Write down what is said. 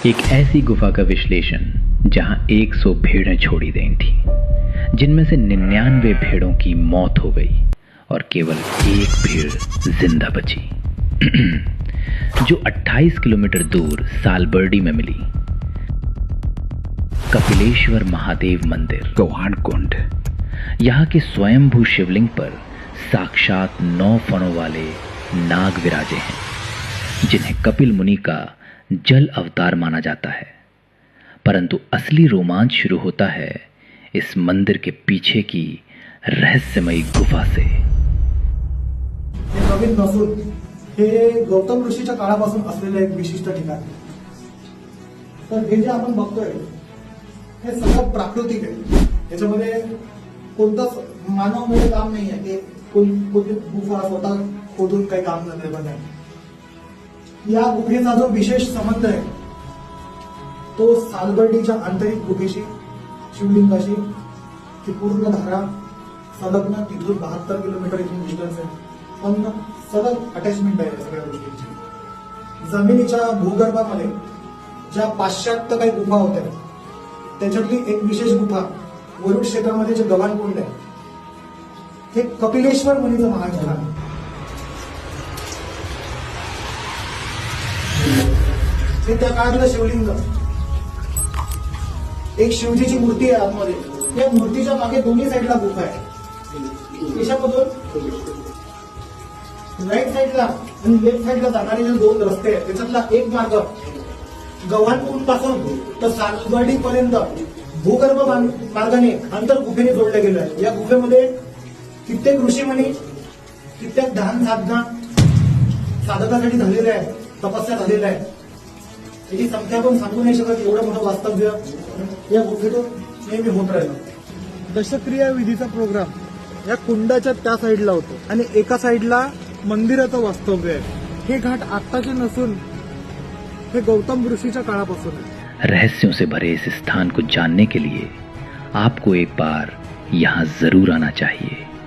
एक ऐसी गुफा का विश्लेषण जहां 100 भेड़ें छोड़ी गई थी, जिनमें से 99 भेड़ों की मौत हो गई और केवल एक भेड़ जिंदा बची जो 28 किलोमीटर दूर सालबर्डी में मिली। कपिलेश्वर महादेव मंदिर, गौहान कुंड। यहाँ के स्वयंभू शिवलिंग पर साक्षात 9 फणों वाले नाग विराजे हैं, जिन्हें कपिल मुनि का जल अवतार माना जाता है। परंतु असली रोमांच शुरू होता है इस मंदिर के पीछे की रहस्यमयी गुफा से। हे नवीन नसून हे गौतम ऋषीच्या काळापासून असलेलं एक विशिष्ट ठिकाण आहे। तर हे जे आपण बघतोय हे सगळं प्राकृतिक आहे। याच्यामध्ये कोणताच मानवामुळे काम नाही आहे की कोणती गुफा स्वतः खोदून काही काम झालेलं नाही। या गुफेचा जो विशेष संबंध आहे तो सालबर्डीच्या आंतरिक गुफेशी, शिवलिंगाशी, की पूर्ण धारा संलग्न तिथून 72 किलोमीटर इथून डिस्टन्स आहे, पण सलग अटॅचमेंट आहे या सगळ्या गोष्टींची। जमिनीच्या भूगर्भामध्ये ज्या पाश्चात्य काही गुफा होत्या त्याच्यातली एक विशेष गुफा वरुड क्षेत्रामध्ये जे गव्हाण कुंड आहे हे कपिलेश्वर मुनीचं महास्थान आहे। हे त्या काळातलं शिवलिंग, एक शिवजीची मूर्ती आहे आतमध्ये। या मूर्तीच्या मागे दोन्ही साईडला गुफा आहे। कशामधून राईट साईडला आणि लेफ्ट साईडला जाणारे जे 2 रस्ते आहेत त्याच्यातला एक मार्ग गव्हाण कुंड पासून तर सालबर्डी पर्यंत भूगर्भ मार्गाने अंतर गुफेने जोडले गेले आहे। या गुफेमध्ये कित्येक ऋषीमुनी, कित्येक ध्यान साधकासाठी झालेले आहे, तपस्या झालेल्या आहे। त्याची संख्या पण सांगू नाही शकत, एवढं मोठं वास्तव्य या गुफेतून नेहमी होत राहिलं। दशक्रिया विधीचा प्रोग्राम या कुंडाच्या त्या साईडला होतो आणि एका साईडला मंदिराचं वास्तव्य आहे। हे घाट आत्ताचे नसून हे गौतम ऋषीच्या काळापासून आहे। रहस्यों से भरे इस स्थान को जानने के लिए आपको एक बार यहाँ जरूर आना चाहिए।